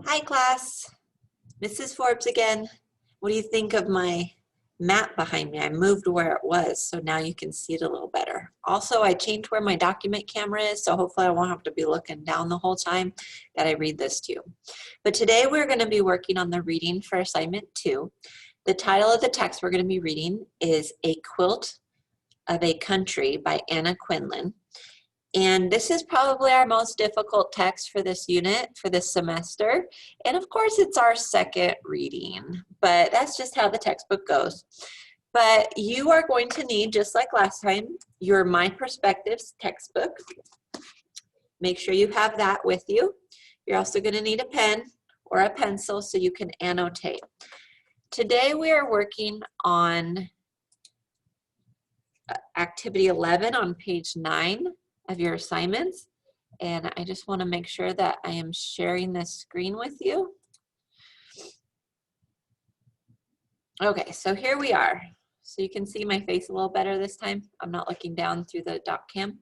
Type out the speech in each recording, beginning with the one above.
Hi class, Mrs. Forbes again. What do you think of my map behind me? I moved where it was, so now you can see it a little better. Also, I changed where my document camera is, so hopefully I won't have to be looking down the whole time that I read this to you. But today we're going to be working on the reading for assignment 2. The title of the text we're going to be reading is A Quilt of a Country by Anna Quinlan. And this is probably our most difficult text for this unit, for this semester. And of course, it's our second reading, but that's just how the textbook goes. But you are going to need, just like last time, your My Perspectives textbook. Make sure you have that with you. You're also going to need a pen or a pencil so you can annotate. Today we are working on activity 11 on page 9 of your assignments, and I just want to make sure that I am sharing this screen with you. Okay, so here we are. So you can see my face a little better this time. I'm not looking down through the doc cam.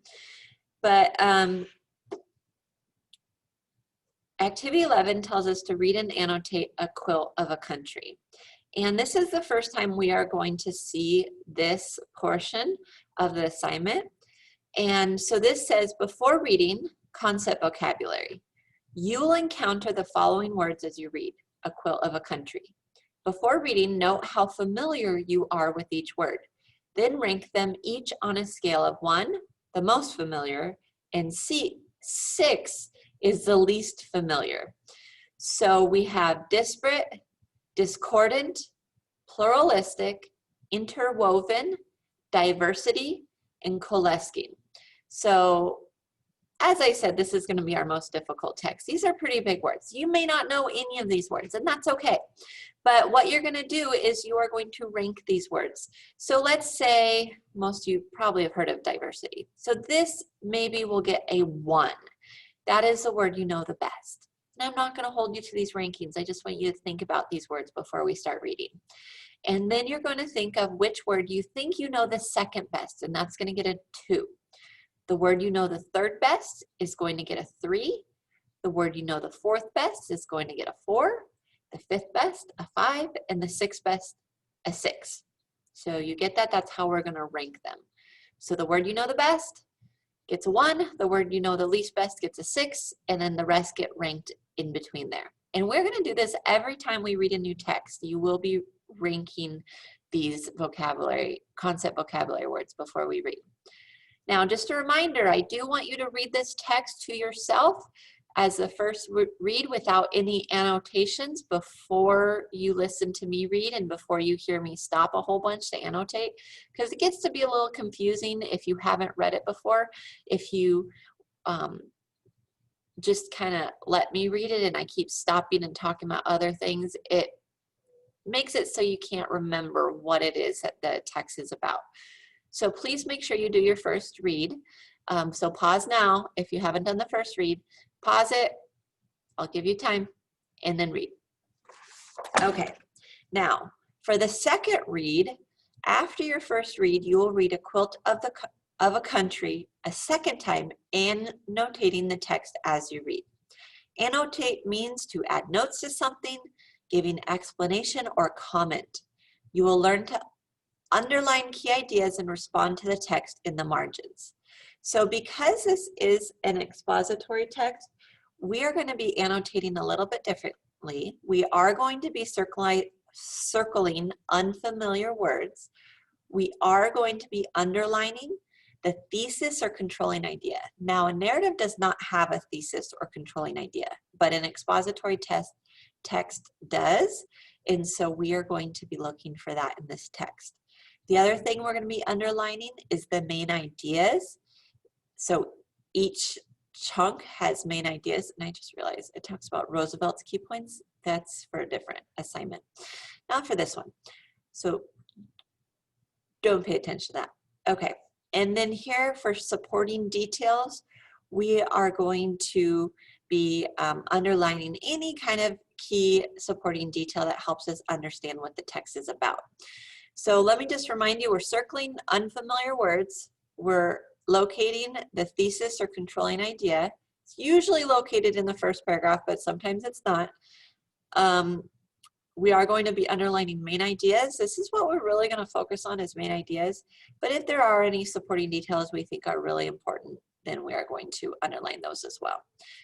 But activity 11 tells us to read and annotate a quilt of a country. And this is the first time we are going to see this portion of the assignment. And so this says, before reading, concept vocabulary. You will encounter the following words as you read A Quilt of a Country. Before reading, note how familiar you are with each word. Then rank them each on a scale of 1, the most familiar, and 6 is the least familiar. So we have disparate, discordant, pluralistic, interwoven, diversity, and coalescing. So as I said, this is going to be our most difficult text. These are pretty big words. You may not know any of these words, and that's okay. But what you're going to do is you are going to rank these words. So let's say most of you probably have heard of diversity. So this maybe will get a 1. That is the word you know the best. And I'm not going to hold you to these rankings. I just want you to think about these words before we start reading. And then you're going to think of which word you think you know the second best, and that's going to get a 2. The word you know the third best is going to get a 3. The word you know the fourth best is going to get a 4. The fifth best, a 5. And the sixth best, a 6. So you get that? That's how we're going to rank them. So the word you know the best gets a 1. The word you know the least best gets a 6. And then the rest get ranked in between there. And we're going to do this every time we read a new text. You will be ranking these concept vocabulary words before we read. Now, just a reminder, I do want you to read this text to yourself as the first read without any annotations before you listen to me read and before you hear me stop a whole bunch to annotate, because it gets to be a little confusing if you haven't read it before. If you just kind of let me read it and I keep stopping and talking about other things, it makes it so you can't remember what it is that the text is about. So please make sure you do your first read. So pause now if you haven't done the first read. Pause it, I'll give you time, and then read. Okay, now for the second read, after your first read, you will read A Quilt of a Country a second time, annotating the text as you read. Annotate means to add notes to something, giving explanation or comment. You will learn to underline key ideas and respond to the text in the margins. So because this is an expository text, we are going to be annotating a little bit differently. We are going to be circling unfamiliar words. We are going to be underlining the thesis or controlling idea. Now, a narrative does not have a thesis or controlling idea, but an expository text does, and so we are going to be looking for that in this text. The other thing we're going to be underlining is the main ideas. So each chunk has main ideas, and I just realized it talks about Roosevelt's key points. That's for a different assignment. Not for this one. So don't pay attention to that. Okay, and then here for supporting details, we are going to be underlining any kind of key supporting detail that helps us understand what the text is about. So let me just remind you, we're circling unfamiliar words. We're locating the thesis or controlling idea, It's usually located in the first paragraph, but sometimes it's not. We are going to be underlining main ideas. This is what we're really going to focus on, is main ideas. But if there are any supporting details we think are really important, then we are going to underline those as well.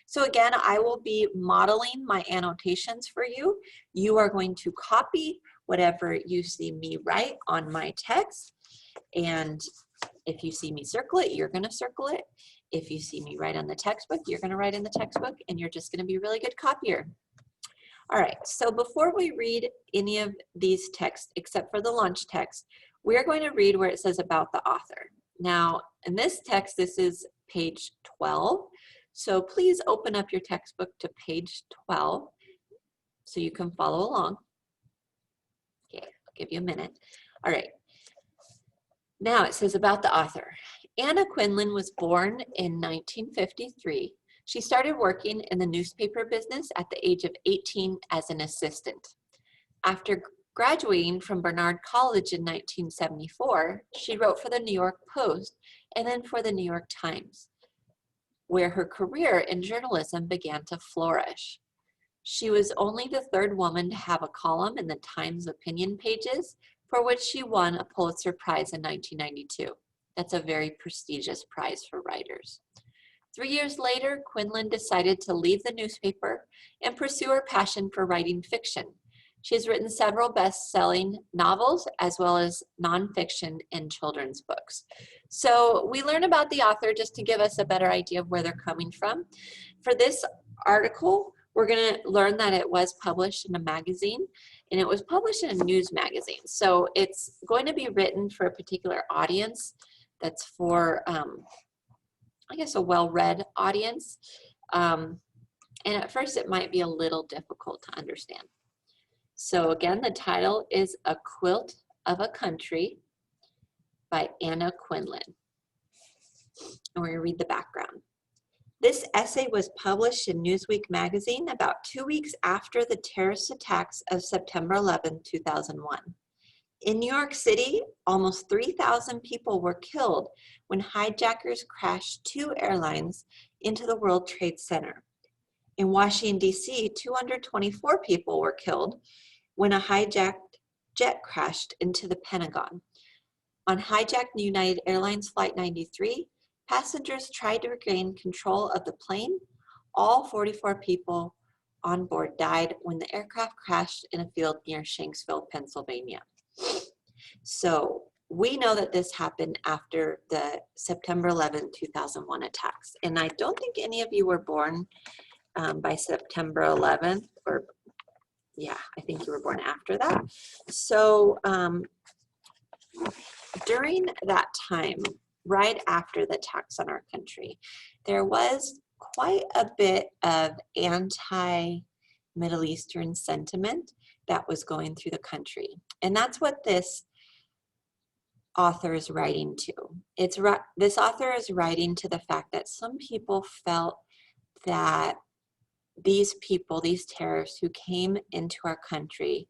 So again, I will be modeling my annotations for you. You are going to copy whatever you see me write on my text. And if you see me circle it, you're going to circle it. If you see me write on the textbook, you're going to write in the textbook, and you're just going to be a really good copier. All right, so before we read any of these texts, except for the launch text, we're going to read where it says about the author. Now, in this text, this is page 12. So please open up your textbook to page 12 so you can follow along. Okay, I'll give you a minute. All right. Now it says about the author. Anna Quindlen was born in 1953. She started working in the newspaper business at the age of 18 as an assistant. After graduating from Barnard College in 1974, she wrote for the New York Post and then for the New York Times, where her career in journalism began to flourish. She was only the third woman to have a column in the Times opinion pages, for which she won a Pulitzer Prize in 1992. That's a very prestigious prize for writers. 3 years later, Quindlen decided to leave the newspaper and pursue her passion for writing fiction. She has written several best-selling novels as well as nonfiction and children's books. So we learn about the author just to give us a better idea of where they're coming from. For this article, we're going to learn that it was published in a magazine, and it was published in a news magazine. So it's going to be written for a particular audience that's for I guess a well-read audience, and at first it might be a little difficult to understand. So again, the title is A Quilt of a Country by Anna Quindlen. And we're going to read the background. This essay was published in Newsweek magazine about 2 weeks after the terrorist attacks of September 11, 2001. In New York City, almost 3,000 people were killed when hijackers crashed 2 airlines into the World Trade Center. In Washington, D.C., 224 people were killed when a hijacked jet crashed into the Pentagon. On hijacked United Airlines Flight 93, passengers tried to regain control of the plane. All 44 people on board died when the aircraft crashed in a field near Shanksville, Pennsylvania. So we know that this happened after the September 11, 2001 attacks. And I don't think any of you were born by September 11th, or yeah, I think you were born after that. So during that time, right after the attacks on our country, there was quite a bit of anti-Middle Eastern sentiment that was going through the country. And that's what this author is writing to. This author is writing to the fact that some people felt that these people, these terrorists who came into our country,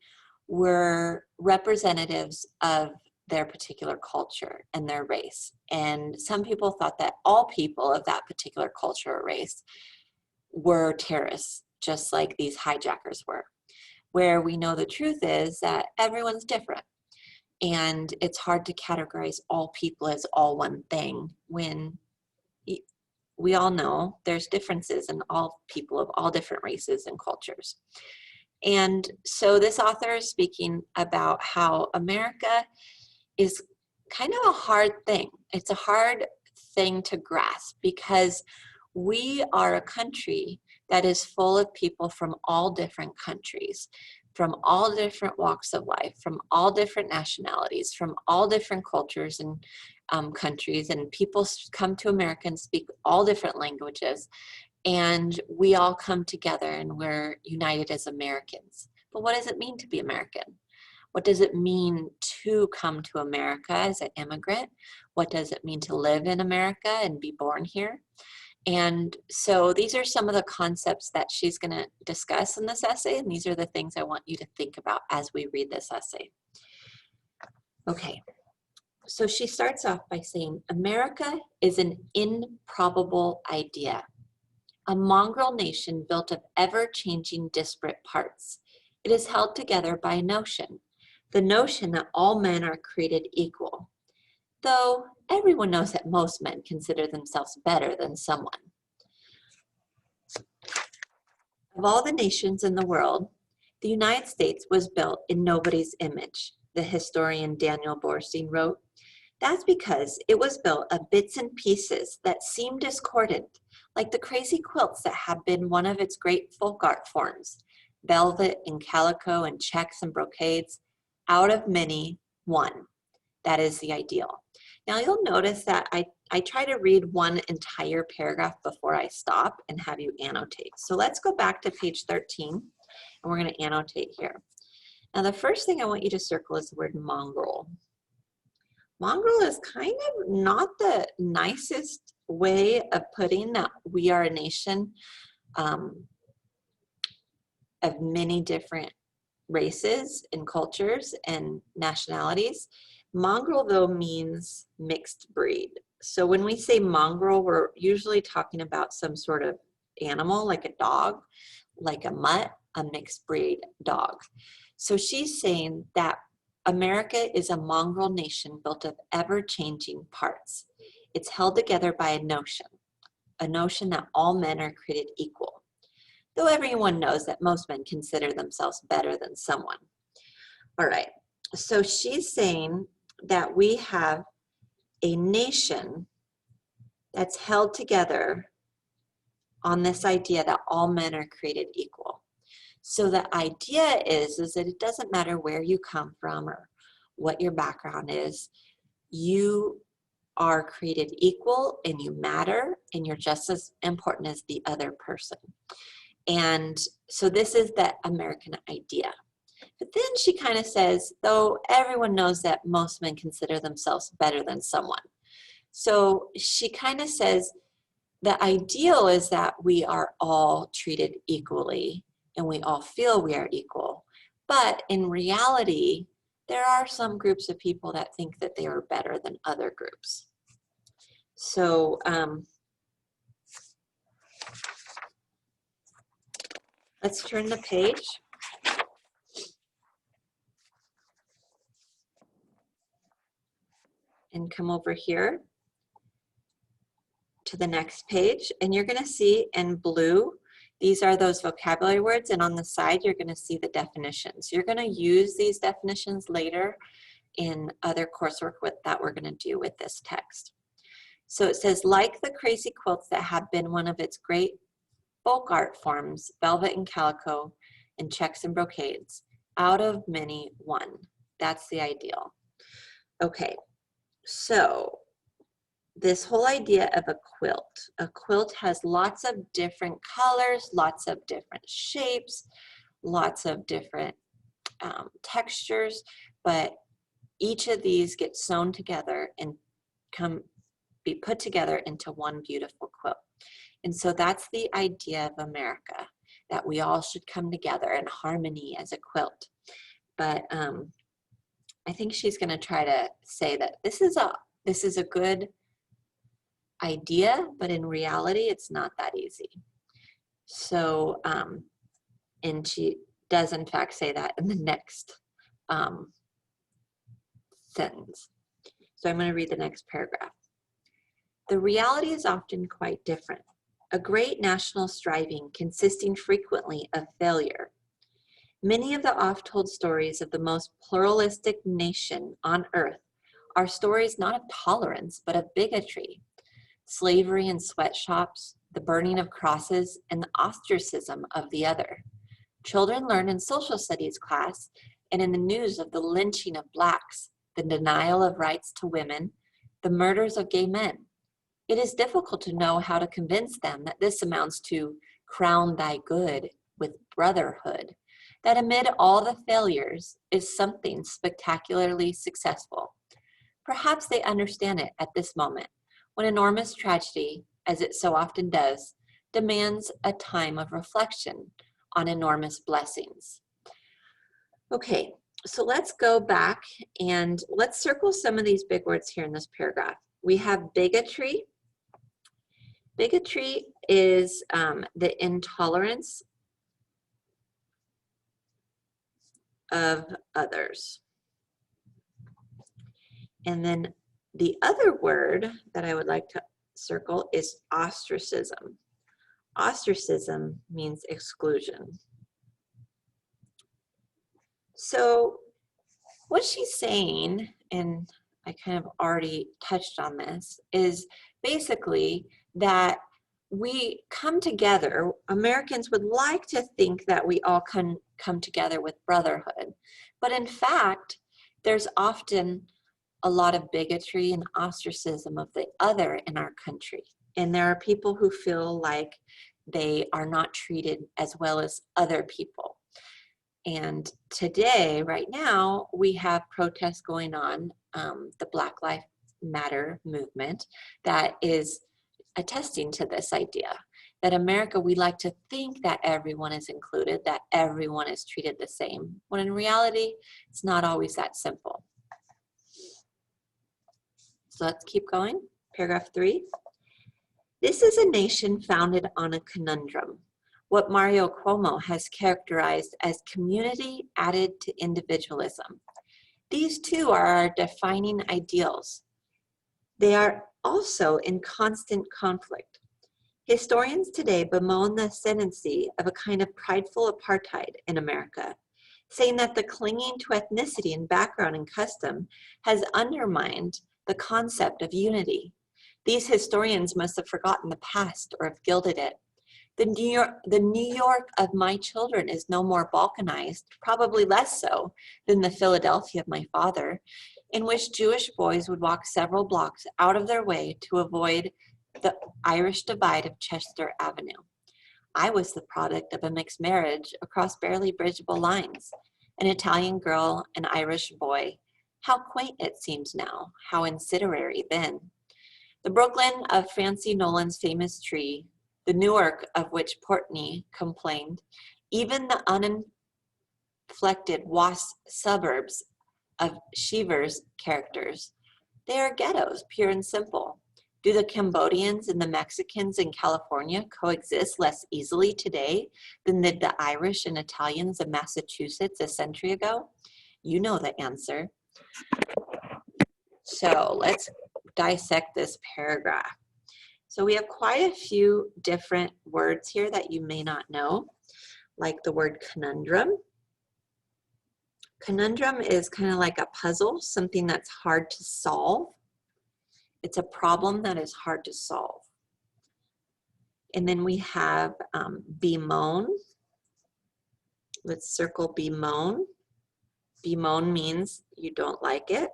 were representatives of their particular culture and their race. And some people thought that all people of that particular culture or race were terrorists, just like these hijackers were. Where we know the truth is that everyone's different. And it's hard to categorize all people as all one thing when we all know there's differences in all people of all different races and cultures. And so this author is speaking about how America is kind of a hard thing. It's a hard thing to grasp because we are a country that is full of people from all different countries, from all different walks of life, from all different nationalities, from all different cultures and countries, and people come to America and speak all different languages, and we all come together and we're united as Americans. But what does it mean to be American? What does it mean to come to America as an immigrant? What does it mean to live in America and be born here? And so these are some of the concepts that she's going to discuss in this essay, and these are the things I want you to think about as we read this essay. Okay, so she starts off by saying, America is an improbable idea. a mongrel nation built of ever-changing disparate parts. It is held together by a notion, the notion that all men are created equal, though everyone knows that most men consider themselves better than someone. Of all the nations in the world, the United States was built in nobody's image, the historian Daniel Borstein wrote. That's because it was built of bits and pieces that seemed discordant, like the crazy quilts that have been one of its great folk art forms, velvet and calico and checks and brocades, out of many, one. That is the ideal. Now you'll notice that I try to read one entire paragraph before I stop and have you annotate. So let's go back to page 13 and we're going to annotate here. Now the first thing I want you to circle is the word mongrel. Mongrel is kind of not the nicest way of putting that we are a nation of many different races and cultures and nationalities. Mongrel, though, means mixed breed. So when we say mongrel, we're usually talking about some sort of animal, like a dog, like a mutt, a mixed breed dog. So she's saying that America is a mongrel nation built of ever-changing parts. It's held together by a notion that all men are created equal, though everyone knows that most men consider themselves better than someone. All right, so she's saying that we have a nation that's held together on this idea that all men are created equal. So the idea is that it doesn't matter where you come from or what your background is, you are created equal and you matter and you're just as important as the other person. And so this is the American idea. But then she kind of says, though everyone knows that most men consider themselves better than someone. So she kind of says the ideal is that we are all treated equally and we all feel we are equal. But in reality, there are some groups of people that think that they are better than other groups. So let's turn the page. And come over here to the next page, and you're going to see in blue, these are those vocabulary words, and on the side you're going to see the definitions. You're going to use these definitions later in other coursework that we're going to do with this text. So it says, like the crazy quilts that have been one of its great folk art forms, velvet and calico, and checks and brocades, out of many, one. That's the ideal. Okay. So this whole idea of a quilt has lots of different colors, lots of different shapes, lots of different textures, but each of these get sewn together and be put together into one beautiful quilt. And so that's the idea of America, that we all should come together in harmony as a quilt. But I think she's going to try to say that this is a good idea, but in reality, it's not that easy. So, and she does in fact say that in the next sentence. So I'm going to read the next paragraph. The reality is often quite different. A great national striving consisting frequently of failure. Many of the oft-told stories of the most pluralistic nation on earth are stories not of tolerance, but of bigotry, slavery in sweatshops, the burning of crosses, and the ostracism of the other. Children learn in social studies class and in the news of the lynching of blacks, the denial of rights to women, the murders of gay men. It is difficult to know how to convince them that this amounts to crown thy good with brotherhood, that amid all the failures is something spectacularly successful. Perhaps they understand it at this moment, when enormous tragedy, as it so often does, demands a time of reflection on enormous blessings. Okay, so let's go back and let's circle some of these big words here in this paragraph. We have bigotry, Bigotry is the intolerance of others. And then the other word that I would like to circle is ostracism. Ostracism means exclusion. So what she's saying, and I kind of already touched on this, is basically that we come together. Americans would like to think that we all can come together with brotherhood, but in fact, there's often a lot of bigotry and ostracism of the other in our country. And there are people who feel like they are not treated as well as other people. And today, right now, we have protests going on, the Black Lives Matter movement, that is attesting to this idea that America, we like to think that everyone is included, that everyone is treated the same, when in reality, it's not always that simple. So let's keep going. Paragraph 3. This is a nation founded on a conundrum, what Mario Cuomo has characterized as community added to individualism. These two are our defining ideals. They are also in constant conflict. Historians today bemoan the ascendancy of a kind of prideful apartheid in America, saying that the clinging to ethnicity and background and custom has undermined the concept of unity. These historians must have forgotten the past or have gilded it. The New York of my children is no more balkanized, probably less so than the Philadelphia of my father, in which Jewish boys would walk several blocks out of their way to avoid the Irish divide of Chester Avenue. I was the product of a mixed marriage across barely bridgeable lines, an Italian girl, an Irish boy. How quaint it seems now, how incendiary then. The Brooklyn of Francie Nolan's famous tree, the Newark of which Portney complained, even the uninflected wasp suburbs of Cheever's characters, they are ghettos, pure and simple. Do the Cambodians and the Mexicans in California coexist less easily today than did the Irish and Italians of Massachusetts a century ago? You know the answer. So let's dissect this paragraph. So we have quite a few different words here that you may not know, like the word conundrum. Conundrum is kind of like a puzzle, something that's hard to solve. It's a problem that is hard to solve. And then we have bemoan. Let's circle bemoan. Bemoan means you don't like it.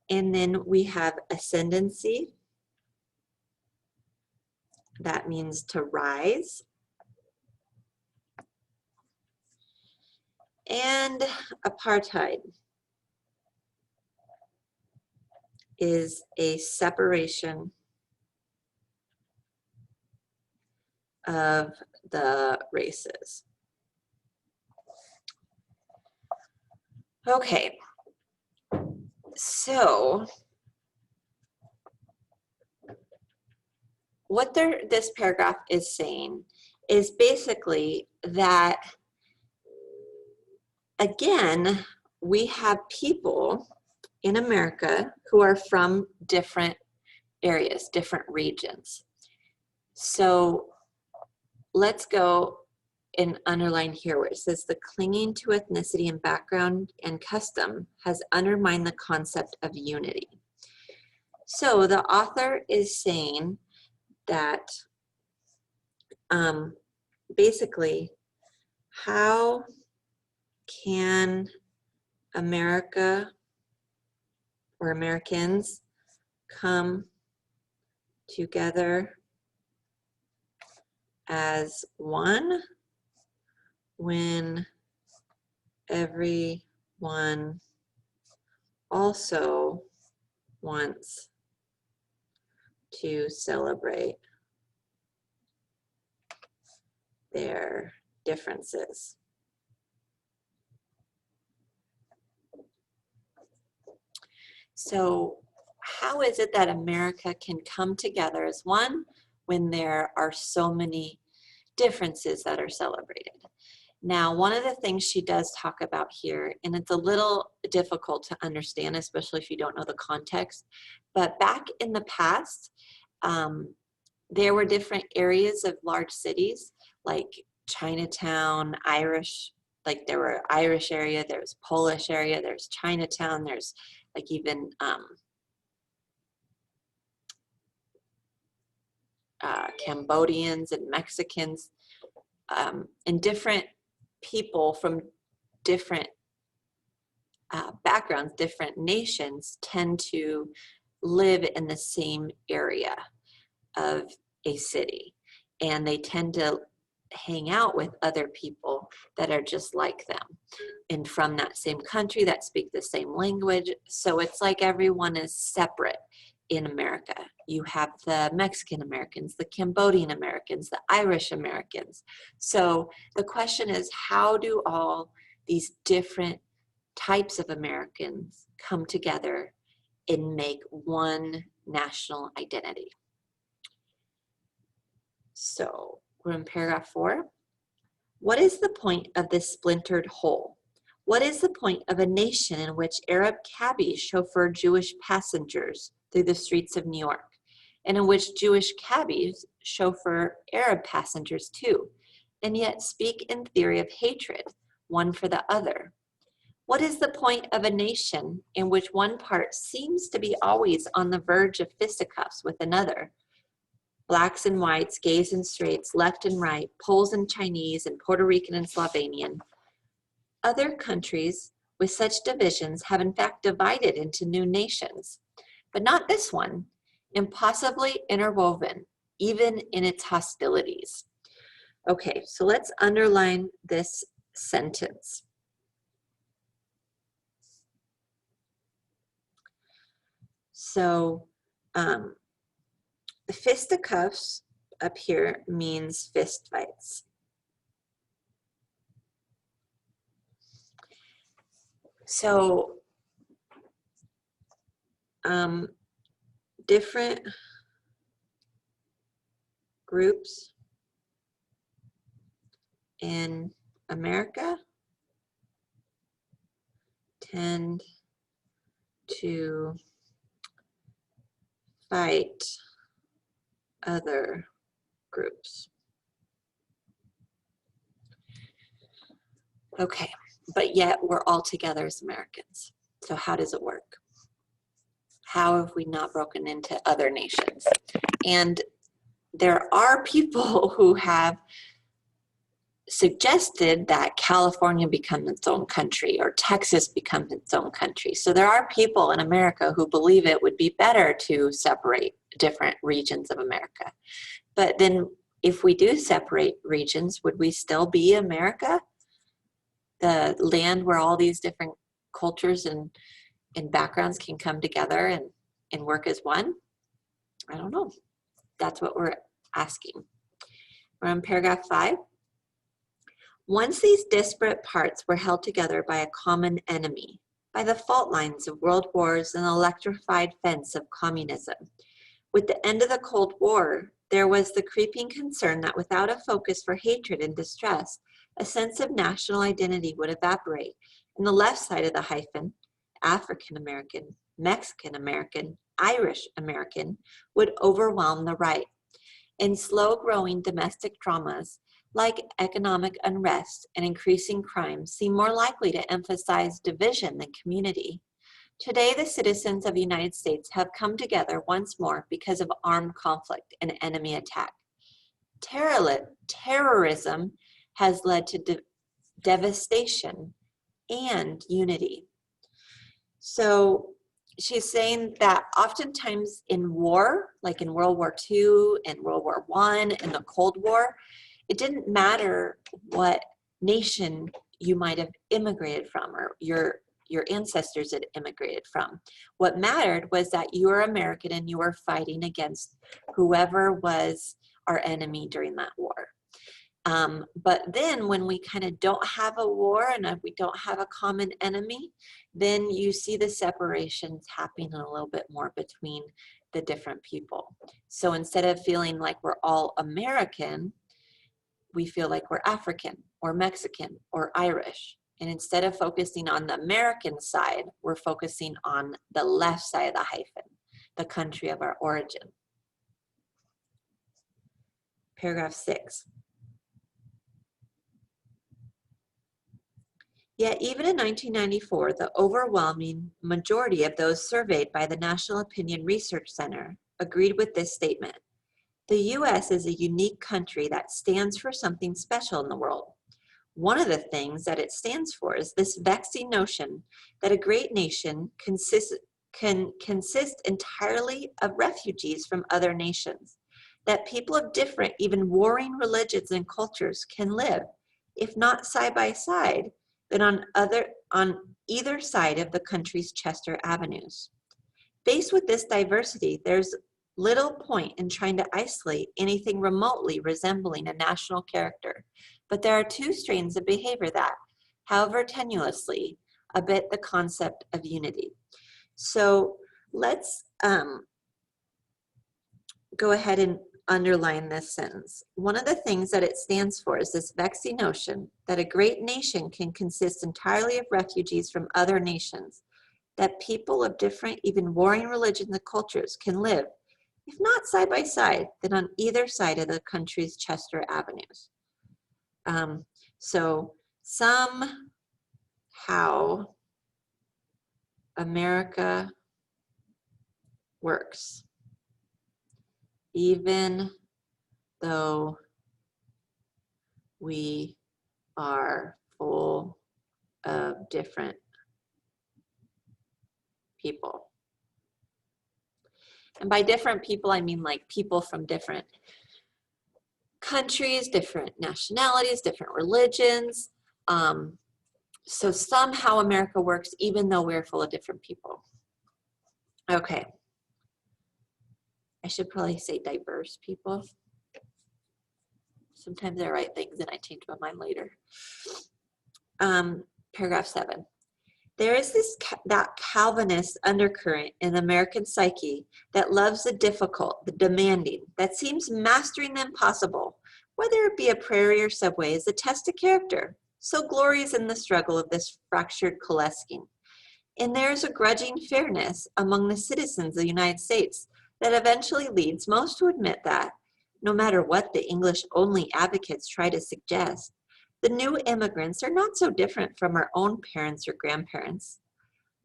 And then we have ascendancy. That means to rise. And apartheid is a separation of the races. Okay, so what this paragraph is saying is basically that, again, we have people in America who are from different areas, different regions. So let's go and underline here where it says the clinging to ethnicity and background and custom has undermined the concept of unity. So the author is saying that basically, how can America or Americans come together as one when everyone also wants to celebrate their differences? So how is it that America can come together as one when there are so many differences that are celebrated? Now, one of the things she does talk about here, and it's a little difficult to understand, especially if you don't know the context, but back in the past, there were different areas of large cities, like Chinatown, Irish, like there were Irish area, there's Polish area, there's Chinatown, there's like even Cambodians and Mexicans, and different people from different backgrounds, different nations tend to live in the same area of a city, and they tend to hang out with other people that are just like them and from that same country that speak the same language. So it's like everyone is separate in America. You have the Mexican Americans, the Cambodian Americans, the Irish Americans. So the question is, how do all these different types of Americans come together and make one national identity? So we're in paragraph 4. What is the point of this splintered whole? What is the point of a nation in which Arab cabbies chauffeur Jewish passengers through the streets of New York, and in which Jewish cabbies chauffeur Arab passengers too, and yet speak in theory of hatred, one for the other? What is the point of a nation in which one part seems to be always on the verge of fisticuffs with another? Blacks and whites, gays and straights, left and right, Poles and Chinese, and Puerto Rican and Slovenian. Other countries with such divisions have in fact divided into new nations, but not this one, impossibly interwoven, even in its hostilities. Okay, so let's underline this sentence. So fisticuffs up here means fist fights. So different groups in America tend to fight other groups. Okay, but yet we're all together as Americans. So how does it work? How have we not broken into other nations? And there are people who have suggested that California becomes its own country or Texas becomes its own country. So there are people in America who believe it would be better to separate different regions of America. But then if we do separate regions, would we still be America? The land where all these different cultures and backgrounds can come together and work as one? I don't know. That's what we're asking. We're on paragraph 5. Once these disparate parts were held together by a common enemy, by the fault lines of world wars and the electrified fence of communism, with the end of the Cold War, there was the creeping concern that without a focus for hatred and distress, a sense of national identity would evaporate, and the left side of the hyphen, African American, Mexican American, Irish American, would overwhelm the right. In slow-growing domestic dramas, like economic unrest and increasing crime, seem more likely to emphasize division than community. Today, the citizens of the United States have come together once more because of armed conflict and enemy attack. Terrorism has led to devastation and unity. So she's saying that oftentimes in war, like in World War II and World War I and the Cold War, it didn't matter what nation you might have immigrated from or your ancestors had immigrated from. What mattered was that you were American and you were fighting against whoever was our enemy during that war. But then when we kind of don't have a war and we don't have a common enemy, then you see the separations happening a little bit more between the different people. So instead of feeling like we're all American, we feel like we're African or Mexican or Irish. And instead of focusing on the American side, we're focusing on the left side of the hyphen, the country of our origin. Paragraph 6. Yet even in 1994, the overwhelming majority of those surveyed by the National Opinion Research Center agreed with this statement. The U.S. is a unique country that stands for something special in the world. One of the things that it stands for is this vexing notion that a great nation can consist entirely of refugees from other nations, that people of different, even warring religions and cultures can live, if not side by side, then on either side of the country's Chester avenues. Faced with this diversity, there's little point in trying to isolate anything remotely resembling a national character, but there are two strains of behavior that, however tenuously, abet the concept of unity. So let's go ahead and underline this sentence. One of the things that it stands for is this vexing notion that a great nation can consist entirely of refugees from other nations, that people of different, even warring religions and cultures can live, if not side by side, then on either side of the country's Chester avenues. So somehow America works, even though we are full of different people. And by different people, I mean like people from different countries, different nationalities, different religions. So somehow America works even though we're full of different people. Okay. I should probably say diverse people. Sometimes I write things and I change my mind later. Paragraph 7. There is that Calvinist undercurrent in the American psyche that loves the difficult, the demanding, that seems mastering the impossible, whether it be a prairie or subway, is a test of character. So glories in the struggle of this fractured coalescing. And there is a grudging fairness among the citizens of the United States that eventually leads most to admit that, no matter what the English-only advocates try to suggest, the new immigrants are not so different from our own parents or grandparents.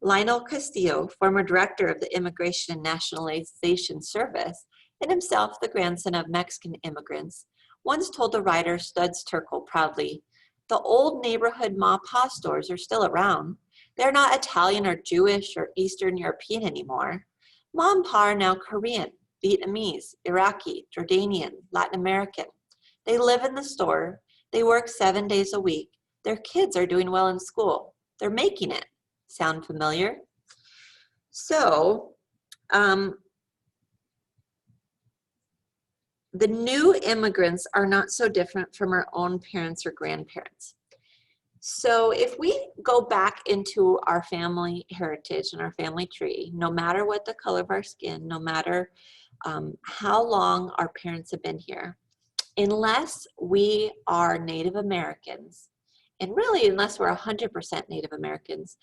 Lionel Castillo, former director of the Immigration and Nationalization Service, and himself the grandson of Mexican immigrants, once told the writer Studs Terkel proudly, "The old neighborhood ma-pa stores are still around. They're not Italian or Jewish or Eastern European anymore. Ma and pa are now Korean, Vietnamese, Iraqi, Jordanian, Latin American. They live in the store. They work 7 days a week. Their kids are doing well in school. They're making it." Sound familiar? So, the new immigrants are not so different from our own parents or grandparents. So if we go back into our family heritage and our family tree, no matter what the color of our skin, no matter how long our parents have been here, unless we are Native Americans, and really unless we're 100% Native Americans,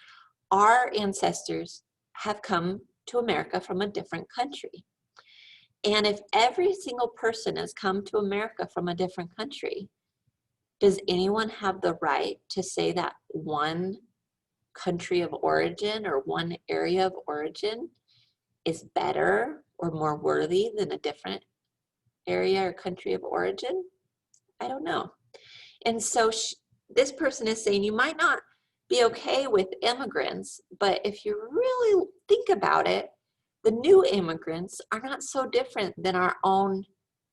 our ancestors have come to America from a different country. And if every single person has come to America from a different country, does anyone have the right to say that one country of origin or one area of origin is better or more worthy than a different area or country of origin? I don't know. And so this person is saying you might not be okay with immigrants, but if you really think about it, the new immigrants are not so different than our own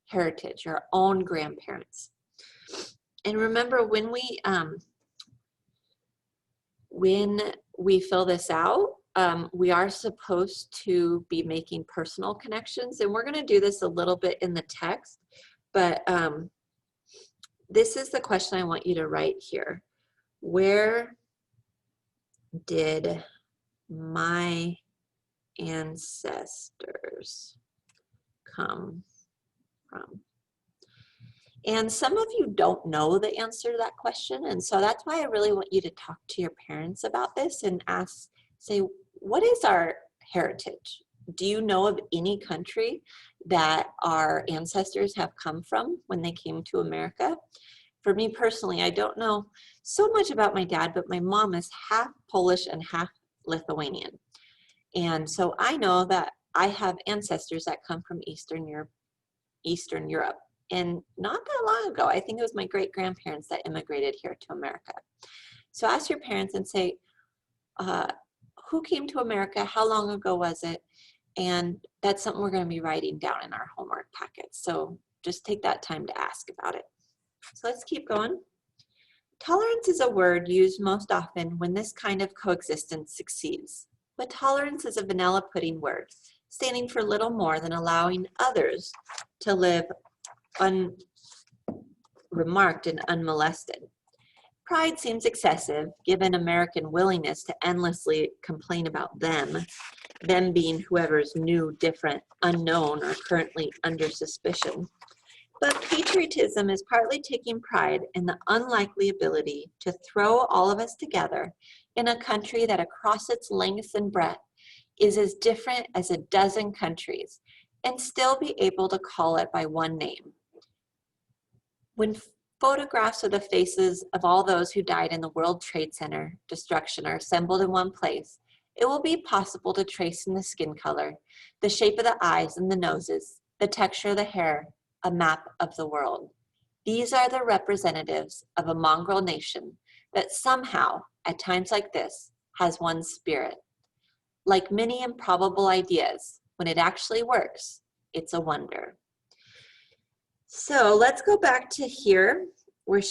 heritage, our own grandparents. And remember, when we fill this out, we are supposed to be making personal connections, and we're going to do this a little bit in the text, but this is the question I want you to write here. Where did my ancestors come from? And some of you don't know the answer to that question, and so that's why I really want you to talk to your parents about this and ask, say, what is our heritage? Do you know of any country that our ancestors have come from when they came to America? For me personally, I don't know so much about my dad, but my mom is half Polish and half Lithuanian. And so I know that I have ancestors that come from Eastern Europe. And not that long ago, I think it was my great-grandparents that immigrated here to America. So ask your parents and say, who came to America? How long ago was it? And that's something we're going to be writing down in our homework packets. So just take that time to ask about it. So let's keep going. Tolerance is a word used most often when this kind of coexistence succeeds. But tolerance is a vanilla pudding word, standing for little more than allowing others to live unremarked and unmolested. Pride seems excessive, given American willingness to endlessly complain about them being whoever's new, different, unknown, or currently under suspicion. But patriotism is partly taking pride in the unlikely ability to throw all of us together in a country that across its length and breadth is as different as a dozen countries and still be able to call it by one name. When photographs of the faces of all those who died in the World Trade Center destruction are assembled in one place, it will be possible to trace in the skin color, the shape of the eyes and the noses, the texture of the hair, a map of the world. These are the representatives of a mongrel nation that somehow, at times like this, has one spirit. Like many improbable ideas, when it actually works, it's a wonder. So let's go back to here where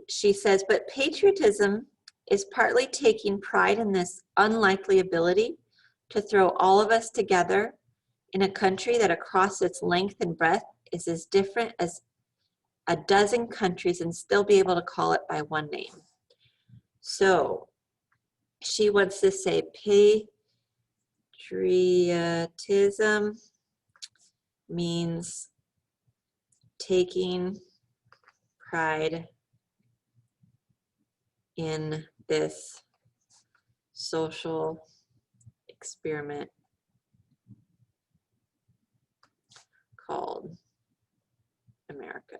she says, but patriotism is partly taking pride in this unlikely ability to throw all of us together in a country that across its length and breadth is as different as a dozen countries and still be able to call it by one name. So she wants to say patriotism means taking pride in this social experiment called America.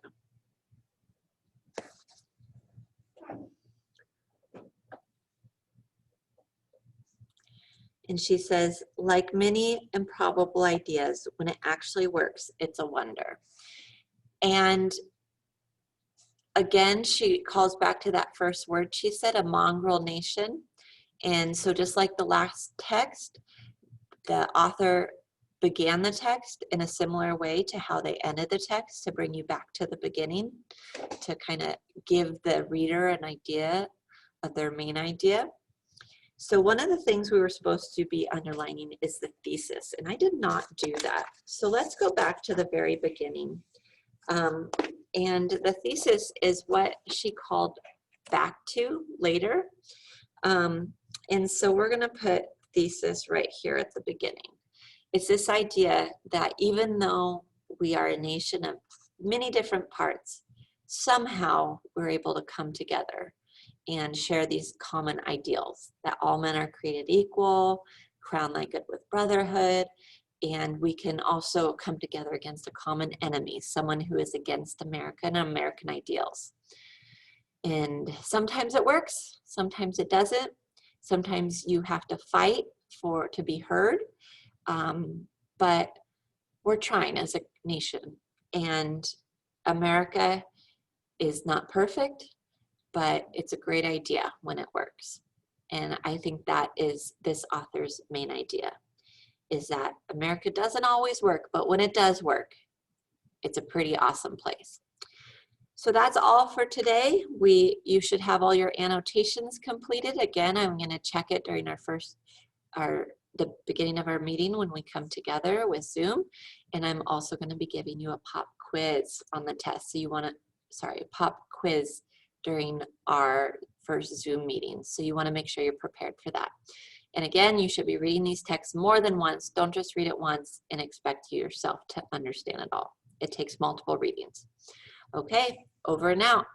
And she says, like many improbable ideas, when it actually works, it's a wonder. And again, she calls back to that first word she said, a mongrel nation. And so just like the last text, the author began the text in a similar way to how they ended the text to bring you back to the beginning, to kind of give the reader an idea of their main idea. So one of the things we were supposed to be underlining is the thesis, and I did not do that. So let's go back to the very beginning. And the thesis is what she called back to later. And so we're going to put thesis right here at the beginning. It's this idea that even though we are a nation of many different parts, somehow we're able to come together and share these common ideals, that all men are created equal, crowned like good with brotherhood, and we can also come together against a common enemy, someone who is against America and American ideals. And sometimes it works, sometimes it doesn't. Sometimes you have to fight to be heard, but we're trying as a nation. And America is not perfect, but it's a great idea when it works. And I think that is this author's main idea, is that America doesn't always work, but when it does work, it's a pretty awesome place. So that's all for today. You should have all your annotations completed. Again, I'm going to check it during the beginning of our meeting when we come together with Zoom. And I'm also going to be giving you a pop quiz on the test. So you want to pop quiz during our first Zoom meeting. So you want to make sure you're prepared for that. And again, you should be reading these texts more than once. Don't just read it once and expect yourself to understand it all. It takes multiple readings. Okay, over and out.